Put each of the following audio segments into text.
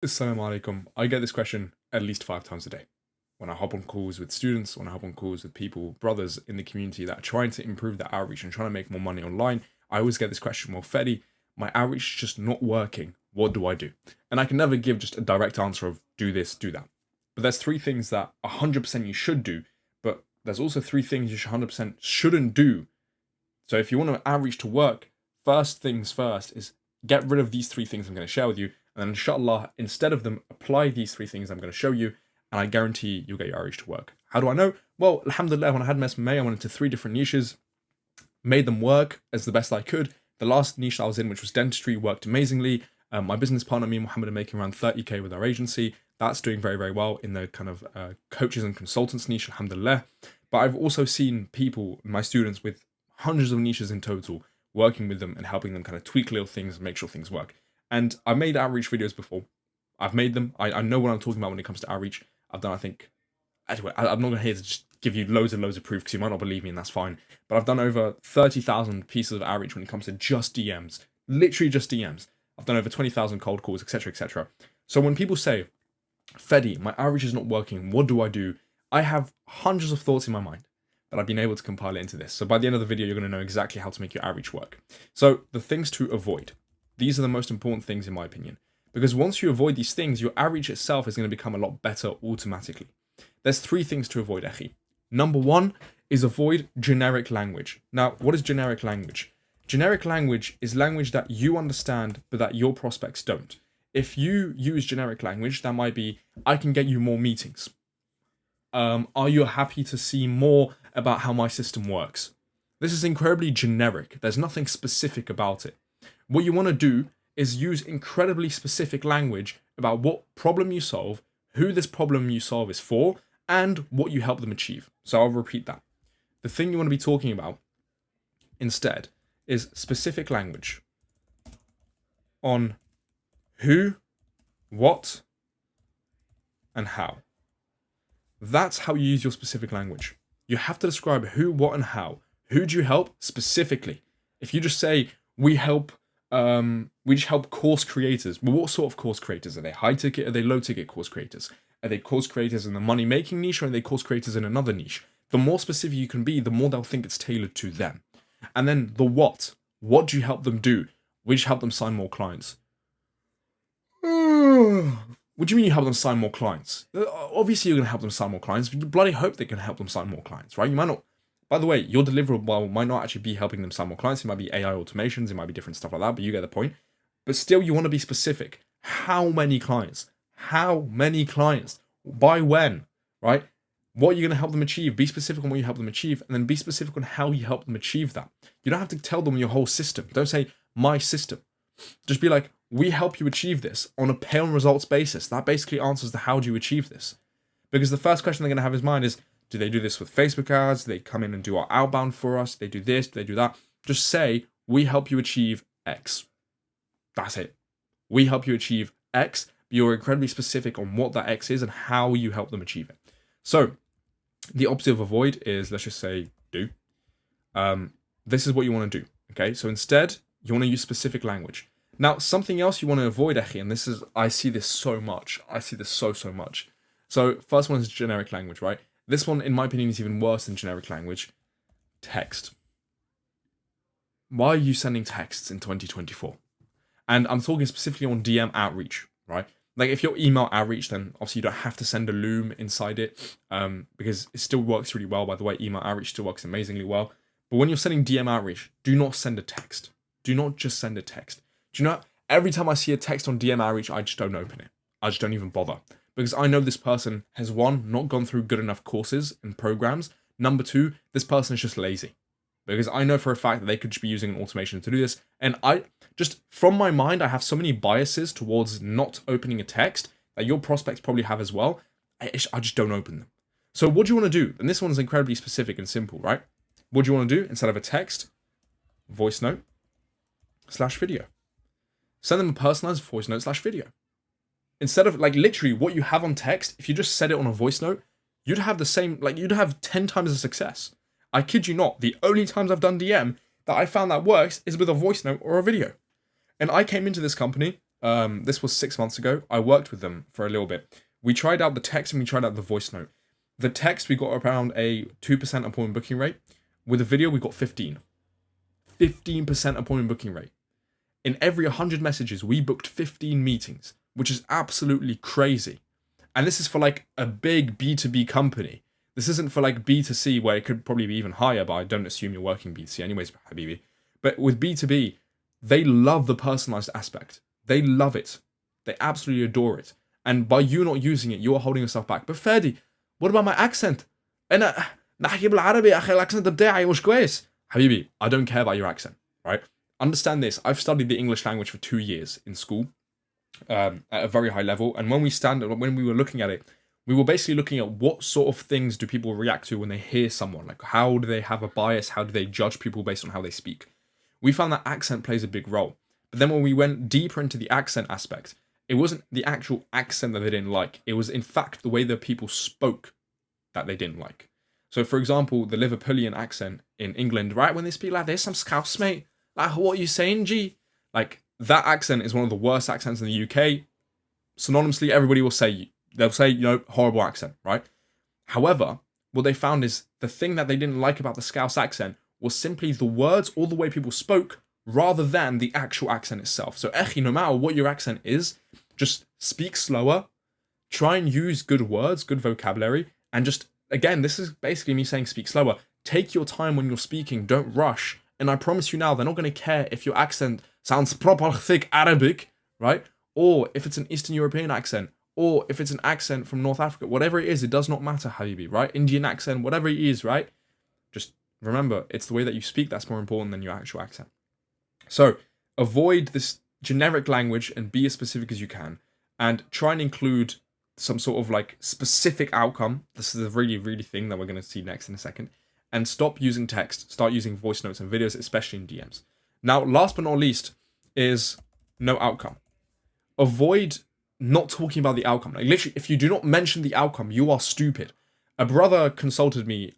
Assalamu alaikum. I get this question at least 5 times a day. When I hop on calls with students, when I hop on calls with people, brothers in the community that are trying to improve their outreach and trying to make more money online, I always get this question, well, Fedi, my outreach is just not working. What do I do? And I can never give just a direct answer of do this, do that. But there's three things that 100% you should do, but there's also three things you 100% shouldn't do. So if you want an outreach to work, first things first is get rid of these three things I'm going to share with you. And then inshallah, instead of them, apply these three things I'm going to show you. And I guarantee you'll get your outreach to work. How do I know? Well, alhamdulillah, when I had SMA, I went into 3 different niches, made them work as the best I could. The last niche I was in, which was dentistry, worked amazingly. My business partner, me and Mohammed, are making around 30k with our agency. That's doing very, very well in the kind of coaches and consultants niche, alhamdulillah. But I've also seen people, my students, with hundreds of niches in total, working with them and helping them kind of tweak little things and make sure things work. And I've made outreach videos before. I've made them. I know what I'm talking about when it comes to outreach. I've done, I think, anyway, I'm not here to just give you loads and loads of proof because you might not believe me and that's fine. But I've done over 30,000 pieces of outreach when it comes to just DMs. Literally just DMs. I've done over 20,000 cold calls, etc., etc. So when people say, Fedi, my outreach is not working, what do I do? I have hundreds of thoughts in my mind that I've been able to compile it into this. So by the end of the video, you're going to know exactly how to make your outreach work. So the things to avoid. These are the most important things in my opinion. Because once you avoid these things, your outreach itself is going to become a lot better automatically. There's 3 things to avoid, Akhi. Number 1 is avoid generic language. Now, what is generic language? Generic language is language that you understand, but that your prospects don't. If you use generic language, that might be, I can get you more meetings. Are you happy to see more about how my system works? This is incredibly generic. There's nothing specific about it. What you want to do is use incredibly specific language about what problem you solve, who this problem you solve is for, and what you help them achieve. So I'll repeat that. The thing you want to be talking about instead is specific language on who, what, and how. That's how you use your specific language. You have to describe who, what, and how. Who do you help specifically? If you just say, we just help course creators. Well, what sort of course creators? Are they high ticket? Are they low ticket course creators? Are they course creators in the money making niche, or are they course creators in another niche? The more specific you can be, the more they'll think it's tailored to them. And then the what. What do you help them do? We just help them sign more clients. What do you mean you help them sign more clients? Obviously, you're going to help them sign more clients. You bloody hope they can help them sign more clients, right? You might not. By the way, your deliverable might not actually be helping them sign more clients. It might be AI automations. It might be different stuff like that, but you get the point. But still, you want to be specific. How many clients? How many clients? By when? Right? What are you going to help them achieve? Be specific on what you help them achieve, and then be specific on how you help them achieve that. You don't have to tell them your whole system. Don't say, my system. Just be like, we help you achieve this on a pay on results basis. That basically answers the how do you achieve this. Because the first question they're going to have in mind is, do they do this with Facebook ads? Do they come in and do our outbound for us? Do they do this? Do they do that? Just say, we help you achieve X. That's it. We help you achieve X. But you're incredibly specific on what that X is and how you help them achieve it. So the opposite of avoid is, let's just say, do. This is what you want to do. Okay. So instead, you want to use specific language. Now, something else you want to avoid, Akhi, and this is, I see this so much. I see this so much. So first one is generic language, right? This one, in my opinion, is even worse than generic language. Text. Why are you sending texts in 2024? And I'm talking specifically on DM outreach, right? Like if you're email outreach, then obviously you don't have to send a loom inside it, because it still works really well. By the way, email outreach still works amazingly well. But when you're sending DM outreach, do not send a text. Do not just send a text. Do you know, every time I see a text on DM outreach, I just don't open it. I just don't even bother. Because I know this person has, 1, not gone through good enough courses and programs. Number 2, this person is just lazy. Because I know for a fact that they could just be using an automation to do this. And I just, from my mind, I have so many biases towards not opening a text that your prospects probably have as well. I just don't open them. So what do you want to do? And this one's incredibly specific and simple, right? What do you want to do? Instead of a text, voice note / video. Send them a personalized voice note / video. Instead of like literally what you have on text, if you just said it on a voice note, you'd have the same, like you'd have 10 times the success. I kid you not. The only times I've done DM that I found that works is with a voice note or a video. And I came into this company This was 6 months ago. I worked with them for a little bit. We tried out the text and we tried out the voice note. The text, we got around a 2% appointment booking rate. With the video, we got 15%. 15% appointment booking rate. In every 100 messages, we booked 15 meetings, which is absolutely crazy. And this is for like a big B2B company. This isn't for like B2C, where it could probably be even higher, but I don't assume you're working B2C anyways, Habibi. But with B2B, they love the personalized aspect. They love it. They absolutely adore it. And by you not using it, you're holding yourself back. But Fedi, what about my accent? أنا نحكي بالعربي أخي الأكسنت بتاعي مش كويس. Habibi, I don't care about your accent, right? Understand this. I've studied the English language for 2 years in school, at a very high level. And when we were looking at it, we were basically looking at what sort of things do people react to when they hear someone. Like, how do they have a bias? How do they judge people based on how they speak? We found that accent plays a big role. But then when we went deeper into the accent aspect, it wasn't the actual accent that they didn't like. It was, in fact, the way that people spoke that they didn't like. So, for example, the Liverpoolian accent in England, right? When they speak like this, I'm scouse, mate. Like, what are you saying, G? Like, that accent is one of the worst accents in the UK. Synonymously, everybody will say, they'll say, horrible accent, right? However, what they found is the thing that they didn't like about the Scouse accent was simply the words or the way people spoke rather than the actual accent itself. So, no matter what your accent is, just speak slower, try and use good words, good vocabulary, and just, again, this is basically me saying speak slower. Take your time when you're speaking, don't rush. And I promise you now, they're not going to care if your accent sounds proper thick Arabic, right? Or if it's an Eastern European accent, or if it's an accent from North Africa, whatever it is, it does not matter, Habibi, right? Indian accent, whatever it is, right? Just remember, it's the way that you speak that's more important than your actual accent. So avoid this generic language and be as specific as you can, and try and include some sort of like specific outcome. This is a really, really thing that we're going to see next in a second. And stop using text, start using voice notes and videos, especially in DMs. Now, last but not least is no outcome. Avoid not talking about the outcome. Like, literally, if you do not mention the outcome, you are stupid. A brother consulted me,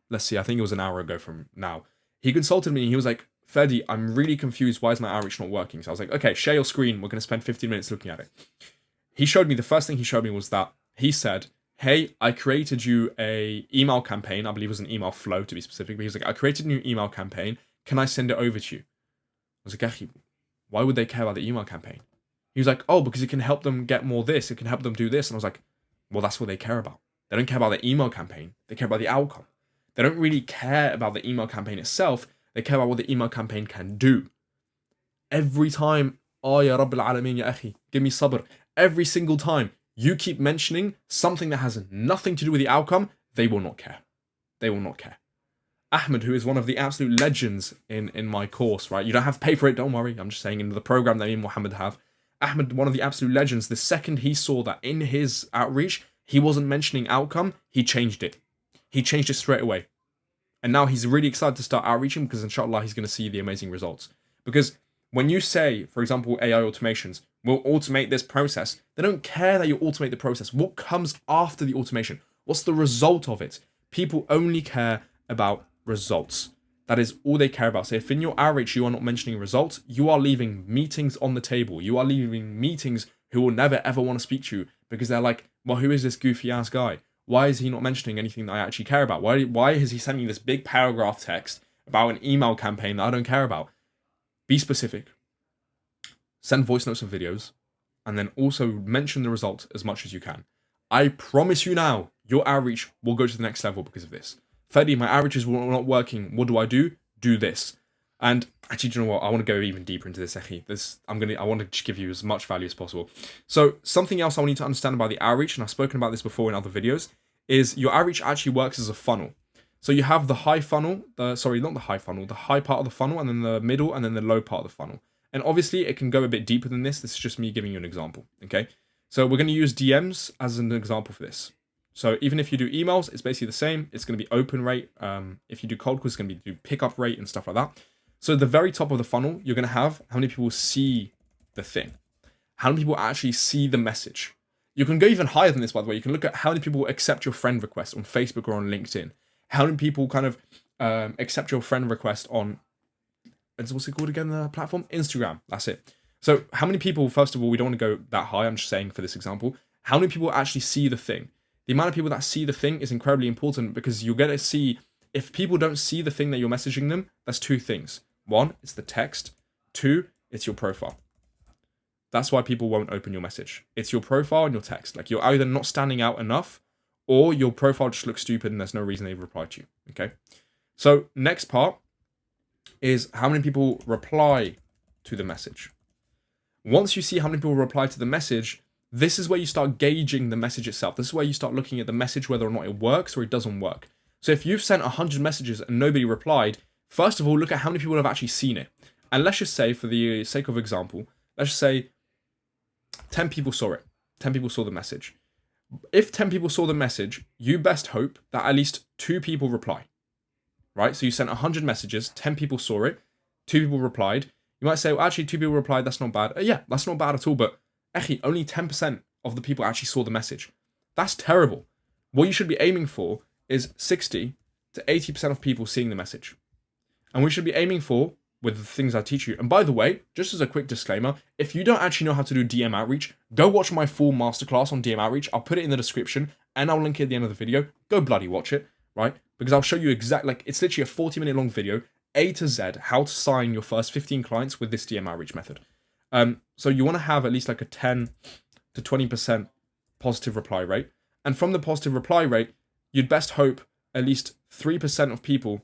let's see, I think it was an hour ago from now. He consulted me and he was like, Fedi, I'm really confused. Why is my outreach not working? So I was like, okay, share your screen. We're going to spend 15 minutes looking at it. He showed me, the first thing he showed me was that he said, hey, I created you a email campaign. I believe it was an email flow to be specific. But he was like, I created a new email campaign. Can I send it over to you? I was like, Akhi, why would they care about the email campaign? He was like, oh, because it can help them get more this. It can help them do this. And I was like, well, that's what they care about. They don't care about the email campaign. They care about the outcome. They don't really care about the email campaign itself. They care about what the email campaign can do. Every time, oh, ya Rabbil Alameen, ya Akhi, give me sabr. Every single time you keep mentioning something that has nothing to do with the outcome, they will not care. They will not care. Ahmed, who is one of the absolute legends in my course, right? You don't have to pay for it, don't worry. I'm just saying in the program that me and Mohammed have. Ahmed, one of the absolute legends, the second he saw that in his outreach, he wasn't mentioning outcome, he changed it. He changed it straight away. And now he's really excited to start outreaching because inshallah he's going to see the amazing results. Because when you say, for example, AI automations will automate this process, they don't care that you automate the process. What comes after the automation? What's the result of it? People only care about results. That is all they care about. So if in your outreach you are not mentioning results, you are leaving meetings on the table. You are leaving meetings who will never ever want to speak to you because they're like, well, who is this goofy ass guy? Why is he not mentioning anything that I actually care about? Why is he sending this big paragraph text about an email campaign that I don't care about? Be specific. Send voice notes and videos, and then also mention the result as much as you can. I promise you now, your outreach will go to the next level because of this. Fedi, my outreach is not working. What do? Do this. And actually, do you know what? I want to go even deeper into this, Akhi. I want to give you as much value as possible. So something else I want you to understand about the outreach, and I've spoken about this before in other videos, is your outreach actually works as a funnel. So you have the high funnel, the high part of the funnel, and then the middle, and then the low part of the funnel. And obviously, it can go a bit deeper than this. This is just me giving you an example, okay? So we're going to use DMs as an example for this. So even if you do emails, it's basically the same. It's going to be open rate. If you do cold calls, it's going to be do pickup rate and stuff like that. So at the very top of the funnel, you're going to have how many people see the thing. How many people actually see the message. You can go even higher than this, by the way. You can look at how many people accept your friend request on Facebook or on LinkedIn. How many people kind of accept your friend request on, what's it called again, the platform? Instagram. That's it. So how many people, first of all, we don't want to go that high, I'm just saying for this example, how many people actually see the thing? The amount of people that see the thing is incredibly important, because you're going to see, if people don't see the thing that you're messaging them, that's two things. One, it's the text. Two, it's your profile. That's why people won't open your message. It's your profile and your text. Like, you're either not standing out enough, or your profile just looks stupid and there's no reason they reply to you. Okay. So next part is how many people reply to the message. Once you see how many people reply to the message, this is where you start gauging the message itself. This is where you start looking at the message, whether or not it works or it doesn't work. So if you've sent 100 messages and nobody replied, first of all, look at how many people have actually seen it. And let's just say, for the sake of example, let's just say 10 people saw it. 10 people saw the message. If 10 people saw the message, you best hope that at least 2 people reply. Right? So you sent 100 messages, 10 people saw it, 2 people replied. You might say, well, actually, 2 people replied, that's not bad. Yeah, that's not bad at all, but actually, only 10% of the people actually saw the message. That's terrible. What you should be aiming for is 60 to 80% of people seeing the message. And we should be aiming for, with the things I teach you. And by the way, just as a quick disclaimer, if you don't actually know how to do DM outreach, go watch my full masterclass on DM outreach. I'll put it in the description and I'll link it at the end of the video. Go bloody watch it, right? Because I'll show you exactly, like, it's literally a 40-minute long video, A to Z, how to sign your first 15 clients with this DM outreach method. So you want to have at least like a 10 to 20% positive reply rate. And from the positive reply rate, you'd best hope at least 3% of people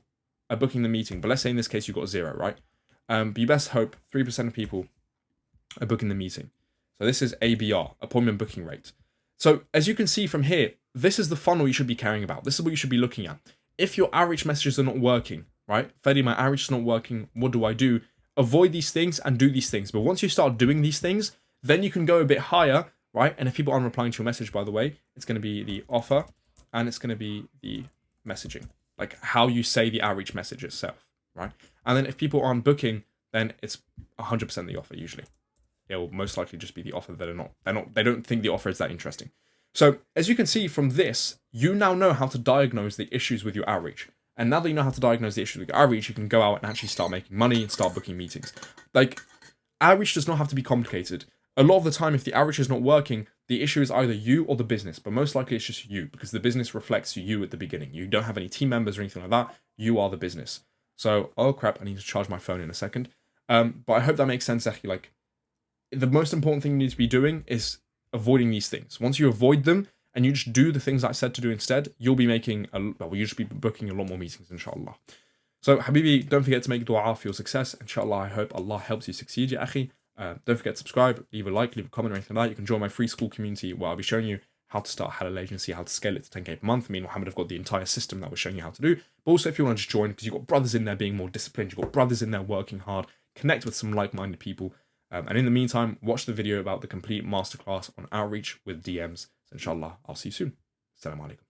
are booking the meeting. But let's say in this case, you've got 0, right? But you best hope 3% of people are booking the meeting. So this is ABR, appointment booking rate. So as you can see from here, this is the funnel you should be caring about. This is what you should be looking at. If your outreach messages are not working, right? Fedi, my outreach is not working. What do I do? Avoid these things and do these things. But once you start doing these things, then you can go a bit higher, right? And if people aren't replying to your message, by the way, it's going to be the offer and it's going to be the messaging, like how you say the outreach message itself, right? And then if people aren't booking, then it's 100% the offer usually. It will most likely just be the offer that they don't think the offer is that interesting. So as you can see from this, you now know how to diagnose the issues with your outreach. And now that you know how to diagnose the issues with your outreach, you can go out and actually start making money and start booking meetings. Like, outreach does not have to be complicated. A lot of the time, if the outreach is not working, the issue is either you or the business, but most likely it's just you, because the business reflects you at the beginning. You don't have any team members or anything like that. You are the business. So, oh crap, I need to charge my phone in a second. But I hope that makes sense, Zaki. Like, the most important thing you need to be doing is avoiding these things. Once you avoid them and you just do the things I said to do instead, you'll be making, you'll just be booking a lot more meetings, inshallah. So, Habibi, don't forget to make dua for your success. Inshallah, I hope Allah helps you succeed, ya akhi. Don't forget to subscribe, leave a like, leave a comment or anything like that. You can join my free school community where I'll be showing you how to start a halal agency, how to scale it to 10k per month. Me and Mohammed have got the entire system that we're showing you how to do. But also, if you want to just join, because you've got brothers in there being more disciplined, you've got brothers in there working hard, connect with some like-minded people. And in the meantime, watch the video about the complete masterclass on outreach with DMs. So inshallah, I'll see you soon. Assalamu alaikum.